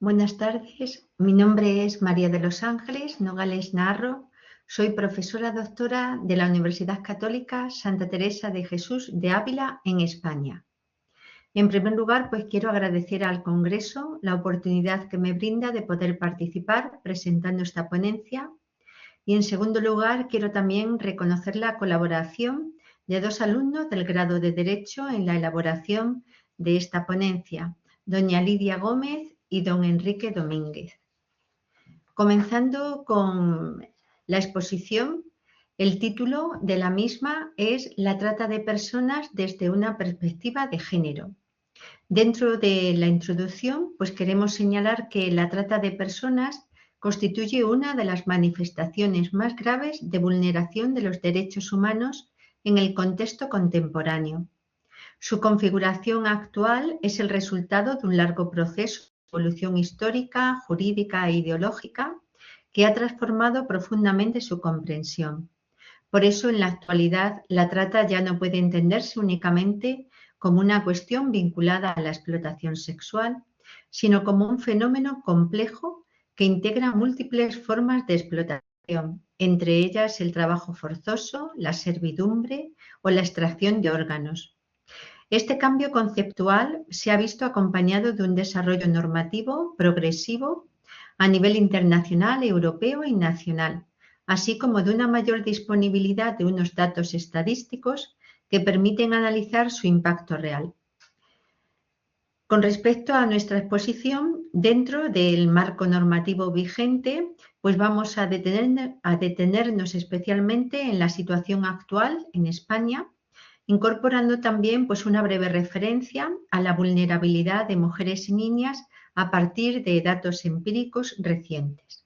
Buenas tardes, mi nombre es María de los Ángeles Nogales Narro, soy profesora doctora de la Universidad Católica Santa Teresa de Jesús de Ávila en España. En primer lugar, pues quiero agradecer al Congreso la oportunidad que me brinda de poder participar presentando esta ponencia y en segundo lugar quiero también reconocer la colaboración de dos alumnos del grado de Derecho en la elaboración de esta ponencia, doña Lidia Gómez y don Enrique Domínguez. Comenzando con la exposición, el título de la misma es La trata de personas desde una perspectiva de género. Dentro de la introducción, pues queremos señalar que la trata de personas constituye una de las manifestaciones más graves de vulneración de los derechos humanos en el contexto contemporáneo. Su configuración actual es el resultado de un largo proceso de evolución histórica, jurídica e ideológica que ha transformado profundamente su comprensión. Por eso, en la actualidad, la trata ya no puede entenderse únicamente como una cuestión vinculada a la explotación sexual, sino como un fenómeno complejo que integra múltiples formas de explotación, entre ellas el trabajo forzoso, la servidumbre o la extracción de órganos. Este cambio conceptual se ha visto acompañado de un desarrollo normativo progresivo a nivel internacional, europeo y nacional, así como de una mayor disponibilidad de unos datos estadísticos que permiten analizar su impacto real. Con respecto a nuestra exposición, dentro del marco normativo vigente, pues vamos a detenernos especialmente en la situación actual en España, incorporando también pues, una breve referencia a la vulnerabilidad de mujeres y niñas a partir de datos empíricos recientes.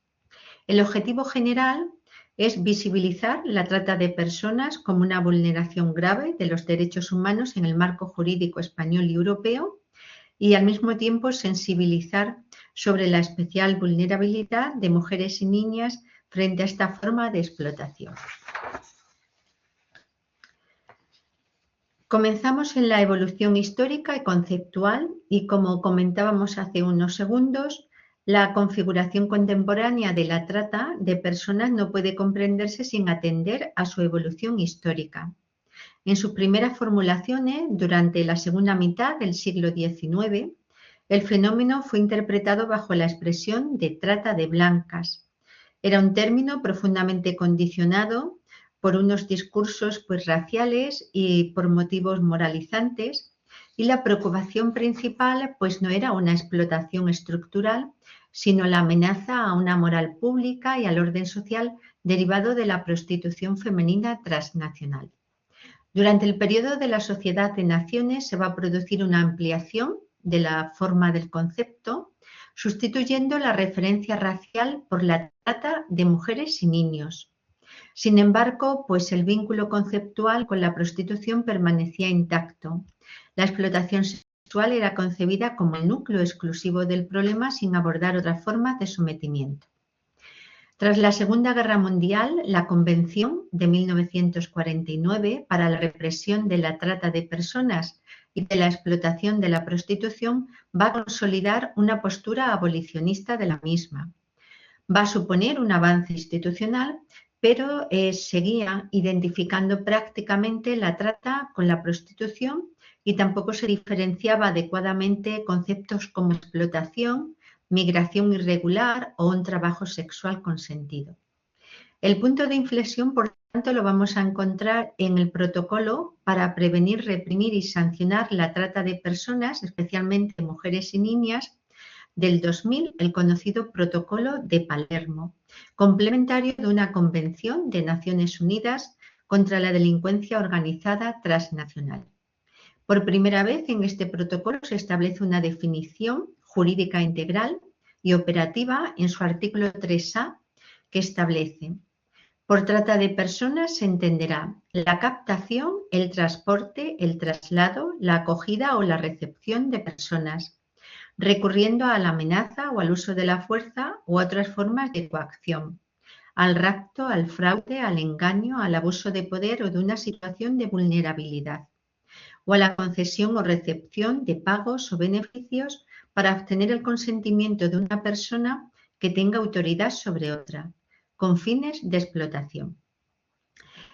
El objetivo general es visibilizar la trata de personas como una vulneración grave de los derechos humanos en el marco jurídico español y europeo y al mismo tiempo sensibilizar sobre la especial vulnerabilidad de mujeres y niñas frente a esta forma de explotación. Comenzamos en la evolución histórica y conceptual y, como comentábamos hace unos segundos, la configuración contemporánea de la trata de personas no puede comprenderse sin atender a su evolución histórica. En sus primeras formulaciones, durante la segunda mitad del siglo XIX, el fenómeno fue interpretado bajo la expresión de trata de blancas. Era un término profundamente condicionado por unos discursos raciales y por motivos moralizantes, y la preocupación principal no era una explotación estructural, sino la amenaza a una moral pública y al orden social derivado de la prostitución femenina transnacional. Durante el periodo de la Sociedad de Naciones se va a producir una ampliación de la forma del concepto, sustituyendo la referencia racial por la trata de mujeres y niños. Sin embargo, el vínculo conceptual con la prostitución permanecía intacto. La explotación sexual era concebida como el núcleo exclusivo del problema sin abordar otras formas de sometimiento. Tras la Segunda Guerra Mundial, la Convención de 1949 para la represión de la trata de personas y de la explotación de la prostitución va a consolidar una postura abolicionista de la misma. Va a suponer un avance institucional, pero seguía identificando prácticamente la trata con la prostitución y tampoco se diferenciaba adecuadamente conceptos como explotación, migración irregular o un trabajo sexual consentido. El punto de inflexión, por tanto, lo vamos a encontrar en el protocolo para prevenir, reprimir y sancionar la trata de personas, especialmente mujeres y niñas, del 2000, el conocido Protocolo de Palermo, complementario de una convención de Naciones Unidas contra la delincuencia organizada transnacional. Por primera vez en este protocolo se establece una definición jurídica integral y operativa en su artículo 3A, que establece: por trata de personas se entenderá la captación, el transporte, el traslado, la acogida o la recepción de personas, recurriendo a la amenaza o al uso de la fuerza u otras formas de coacción, al rapto, al fraude, al engaño, al abuso de poder o de una situación de vulnerabilidad, o a la concesión o recepción de pagos o beneficios para obtener el consentimiento de una persona que tenga autoridad sobre otra, con fines de explotación.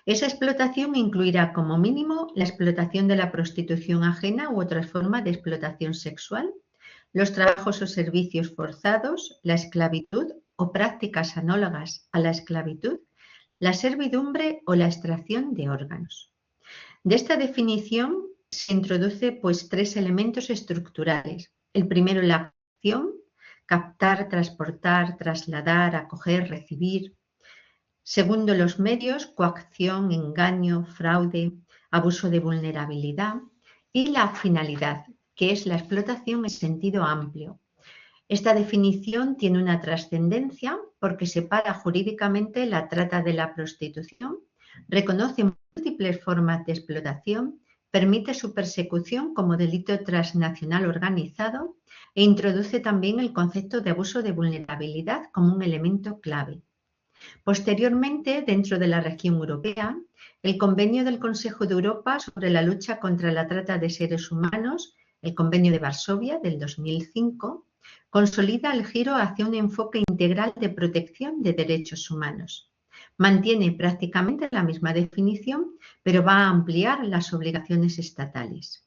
Esa explotación incluirá como mínimo la explotación de la prostitución ajena u otras formas de explotación sexual, los trabajos o servicios forzados, la esclavitud o prácticas análogas a la esclavitud, la servidumbre o la extracción de órganos. De esta definición se introduce tres elementos estructurales. El primero, la acción: captar, transportar, trasladar, acoger, recibir. Segundo, los medios: coacción, engaño, fraude, abuso de vulnerabilidad. Y la finalidad, que es la explotación en sentido amplio. Esta definición tiene una trascendencia porque separa jurídicamente la trata de la prostitución, reconoce múltiples formas de explotación, permite su persecución como delito transnacional organizado e introduce también el concepto de abuso de vulnerabilidad como un elemento clave. Posteriormente, dentro de la región europea, el Convenio del Consejo de Europa sobre la lucha contra la trata de seres humanos, el Convenio de Varsovia del 2005, consolida el giro hacia un enfoque integral de protección de derechos humanos. Mantiene prácticamente la misma definición, pero va a ampliar las obligaciones estatales.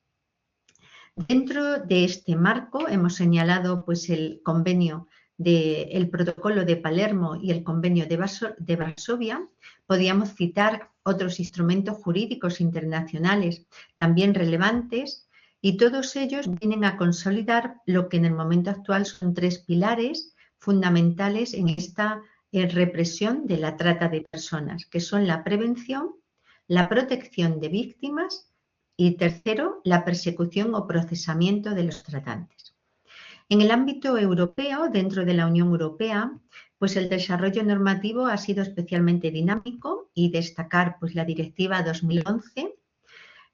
Dentro de este marco hemos señalado el convenio del Protocolo de Palermo y el Convenio de Varsovia. Podríamos citar otros instrumentos jurídicos internacionales también relevantes, y todos ellos vienen a consolidar lo que en el momento actual son tres pilares fundamentales en esta represión de la trata de personas, que son la prevención, la protección de víctimas y tercero, la persecución o procesamiento de los tratantes. En el ámbito europeo, dentro de la Unión Europea, el desarrollo normativo ha sido especialmente dinámico, y destacar la Directiva 2011,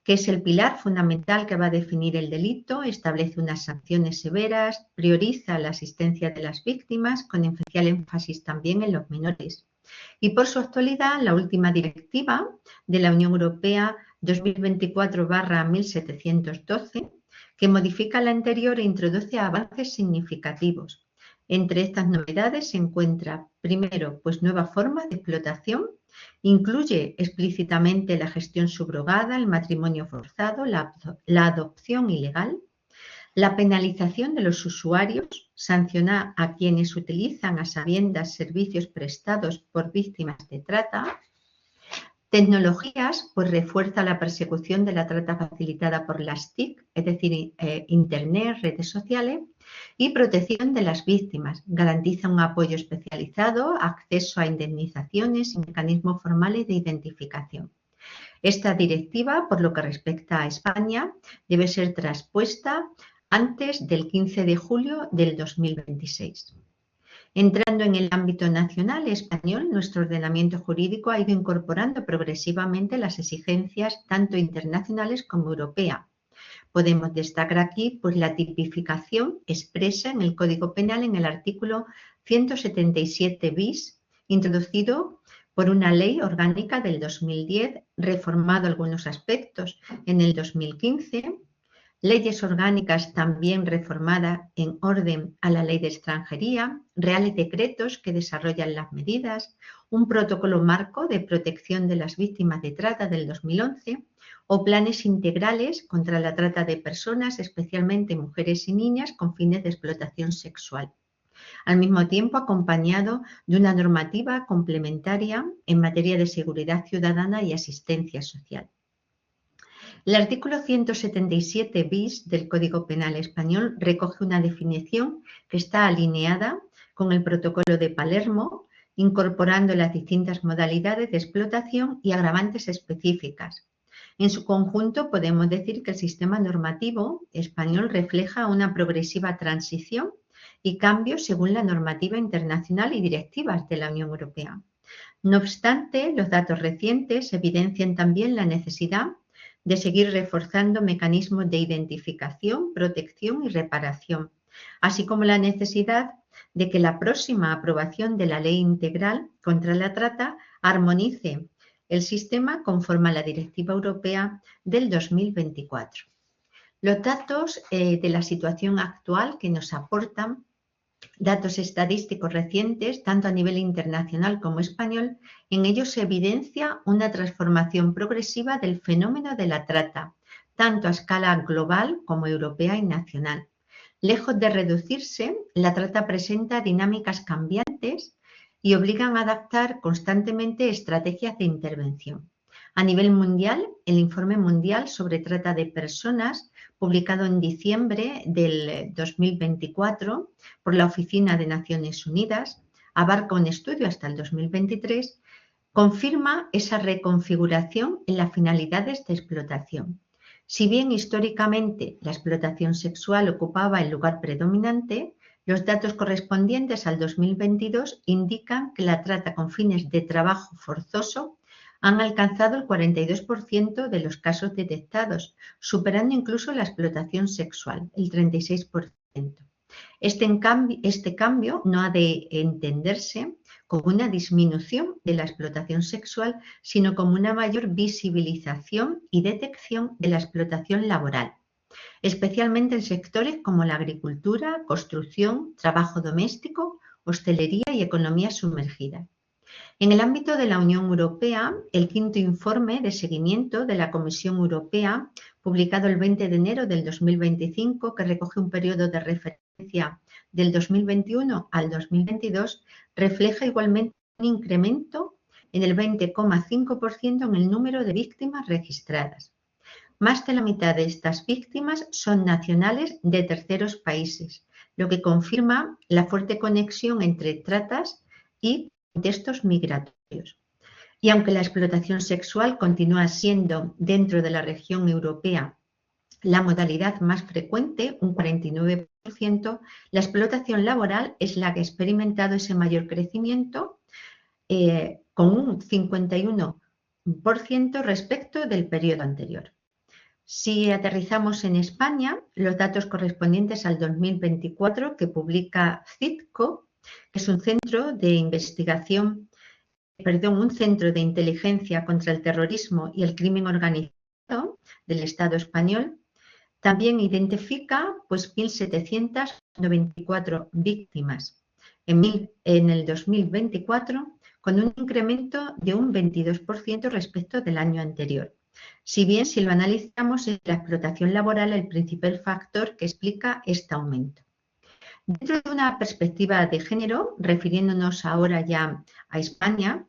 que es el pilar fundamental que va a definir el delito, establece unas sanciones severas, prioriza la asistencia de las víctimas, con especial énfasis también en los menores. Y por su actualidad, la última directiva de la Unión Europea 2024/1712, que modifica la anterior e introduce avances significativos. Entre estas novedades se encuentra, primero, nuevas formas de explotación. Incluye explícitamente la gestión subrogada, el matrimonio forzado, la adopción ilegal, la penalización de los usuarios, sanciona a quienes utilizan a sabiendas servicios prestados por víctimas de trata. Tecnologías, refuerza la persecución de la trata facilitada por las TIC, es decir, Internet, redes sociales, y protección de las víctimas. Garantiza un apoyo especializado, acceso a indemnizaciones y mecanismos formales de identificación. Esta directiva, por lo que respecta a España, debe ser traspuesta antes del 15 de julio del 2026. Entrando en el ámbito nacional español, nuestro ordenamiento jurídico ha ido incorporando progresivamente las exigencias tanto internacionales como europeas. Podemos destacar aquí la tipificación expresa en el Código Penal en el artículo 177 bis, introducido por una ley orgánica del 2010, reformado algunos aspectos en el 2015, leyes orgánicas también reformadas en orden a la Ley de Extranjería, reales decretos que desarrollan las medidas, un protocolo marco de protección de las víctimas de trata del 2011 o planes integrales contra la trata de personas, especialmente mujeres y niñas, con fines de explotación sexual. Al mismo tiempo, acompañado de una normativa complementaria en materia de seguridad ciudadana y asistencia social. El artículo 177 bis del Código Penal español recoge una definición que está alineada con el Protocolo de Palermo, incorporando las distintas modalidades de explotación y agravantes específicas. En su conjunto, podemos decir que el sistema normativo español refleja una progresiva transición y cambios según la normativa internacional y directivas de la Unión Europea. No obstante, los datos recientes evidencian también la necesidad de seguir reforzando mecanismos de identificación, protección y reparación, así como la necesidad de que la próxima aprobación de la Ley Integral contra la Trata armonice el sistema conforme a la Directiva Europea del 2024. Los datos de la situación actual que nos aportan datos estadísticos recientes, tanto a nivel internacional como español, en ellos se evidencia una transformación progresiva del fenómeno de la trata, tanto a escala global como europea y nacional. Lejos de reducirse, la trata presenta dinámicas cambiantes y obligan a adaptar constantemente estrategias de intervención. A nivel mundial, el Informe Mundial sobre Trata de Personas, publicado en diciembre del 2024 por la Oficina de Naciones Unidas, abarca un estudio hasta el 2023, confirma esa reconfiguración en las finalidades de explotación. Si bien históricamente la explotación sexual ocupaba el lugar predominante, los datos correspondientes al 2022 indican que la trata con fines de trabajo forzoso han alcanzado el 42% de los casos detectados, superando incluso la explotación sexual, el 36%. Este cambio no ha de entenderse como una disminución de la explotación sexual, sino como una mayor visibilización y detección de la explotación laboral, especialmente en sectores como la agricultura, construcción, trabajo doméstico, hostelería y economía sumergida. En el ámbito de la Unión Europea, el quinto informe de seguimiento de la Comisión Europea, publicado el 20 de enero del 2025, que recoge un periodo de referencia del 2021 al 2022, refleja igualmente un incremento en el 20,5% en el número de víctimas registradas. Más de la mitad de estas víctimas son nacionales de terceros países, lo que confirma la fuerte conexión entre tratas y contextos migratorios. Y aunque la explotación sexual continúa siendo dentro de la región europea la modalidad más frecuente, un 49%, la explotación laboral es la que ha experimentado ese mayor crecimiento, con un 51% respecto del periodo anterior. Si aterrizamos en España, los datos correspondientes al 2024 que publica CITCO, que es un centro de inteligencia contra el terrorismo y el crimen organizado del Estado español, también identifica 1.794 víctimas en el 2024, con un incremento de un 22% respecto del año anterior. Si bien, si lo analizamos, es la explotación laboral el principal factor que explica este aumento. Dentro de una perspectiva de género, refiriéndonos ahora ya a España,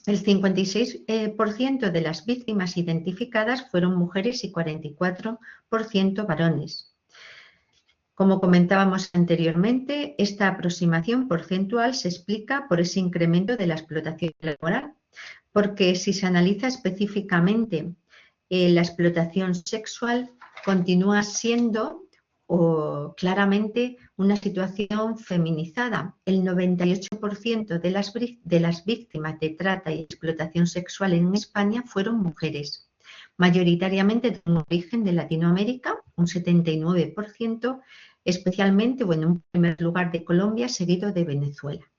el 56% de las víctimas identificadas fueron mujeres y 44% varones. Como comentábamos anteriormente, esta aproximación porcentual se explica por ese incremento de la explotación laboral, porque si se analiza específicamente la explotación sexual, continúa siendo claramente una situación feminizada. El 98% de las víctimas de trata y explotación sexual en España fueron mujeres, mayoritariamente de un origen de Latinoamérica, un 79%, especialmente, en un primer lugar de Colombia, seguido de Venezuela.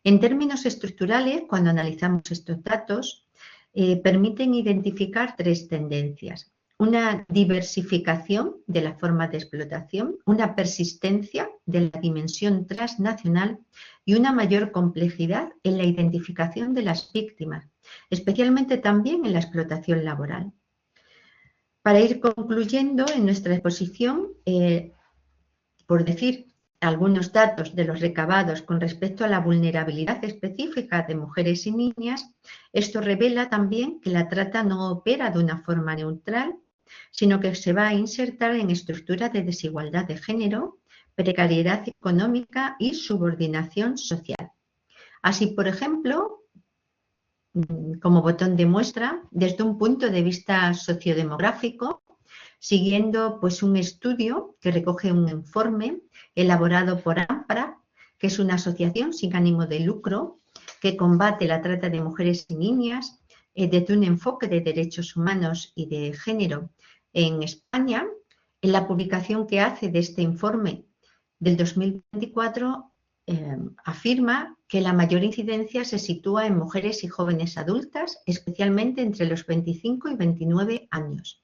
En términos estructurales, cuando analizamos estos datos, permiten identificar tres tendencias: una diversificación de las formas de explotación, una persistencia de la dimensión transnacional y una mayor complejidad en la identificación de las víctimas, especialmente también en la explotación laboral. Para ir concluyendo en nuestra exposición, por decir algunos datos de los recabados con respecto a la vulnerabilidad específica de mujeres y niñas, esto revela también que la trata no opera de una forma neutral, sino que se va a insertar en estructuras de desigualdad de género, precariedad económica y subordinación social. Así, por ejemplo, como botón de muestra, desde un punto de vista sociodemográfico, siguiendo un estudio que recoge un informe elaborado por AMPRA, que es una asociación sin ánimo de lucro que combate la trata de mujeres y niñas desde un enfoque de derechos humanos y de género en España. En la publicación que hace de este informe del 2024 afirma que la mayor incidencia se sitúa en mujeres y jóvenes adultas, especialmente entre los 25 y 29 años.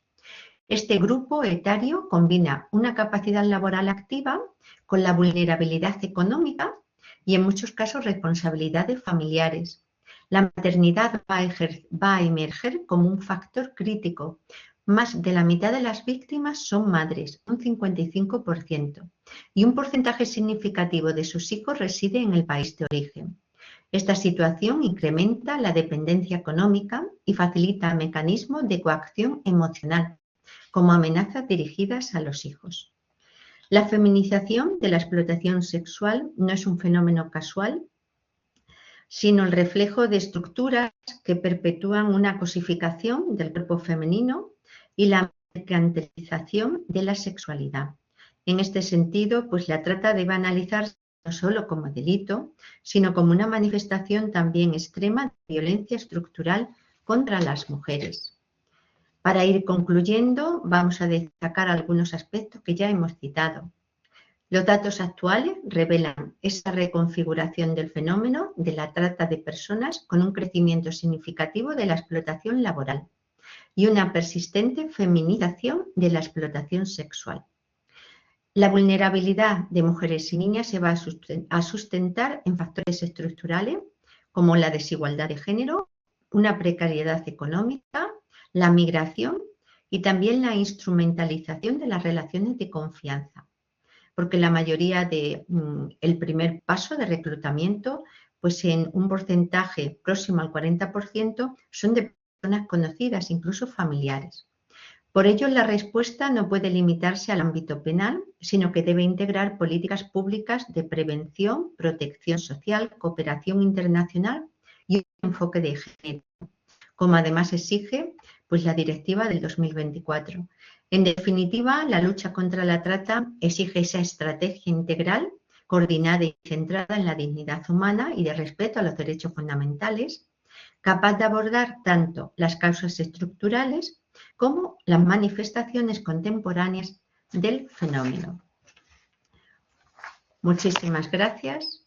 Este grupo etario combina una capacidad laboral activa con la vulnerabilidad económica y en muchos casos responsabilidades familiares. La maternidad va a emerger como un factor crítico. Más de la mitad de las víctimas son madres, un 55%, y un porcentaje significativo de sus hijos reside en el país de origen. Esta situación incrementa la dependencia económica y facilita mecanismos de coacción emocional, como amenazas dirigidas a los hijos. La feminización de la explotación sexual no es un fenómeno casual, sino el reflejo de estructuras que perpetúan una cosificación del cuerpo femenino y la mercantilización de la sexualidad. En este sentido, pues la trata debe analizarse no solo como delito, sino como una manifestación también extrema de violencia estructural contra las mujeres. Para ir concluyendo, vamos a destacar algunos aspectos que ya hemos citado. Los datos actuales revelan esa reconfiguración del fenómeno de la trata de personas con un crecimiento significativo de la explotación laboral y una persistente feminización de la explotación sexual. La vulnerabilidad de mujeres y niñas se va a sustentar en factores estructurales como la desigualdad de género, una precariedad económica, la migración y también la instrumentalización de las relaciones de confianza, porque la mayoría del primer paso de reclutamiento, pues en un porcentaje próximo al 40%, son de personas conocidas, incluso familiares. Por ello, la respuesta no puede limitarse al ámbito penal, sino que debe integrar políticas públicas de prevención, protección social, cooperación internacional y un enfoque de género, como además exige pues, la Directiva del 2024. En definitiva, la lucha contra la trata exige esa estrategia integral, coordinada y centrada en la dignidad humana y de respeto a los derechos fundamentales, capaz de abordar tanto las causas estructurales como las manifestaciones contemporáneas del fenómeno. Muchísimas gracias.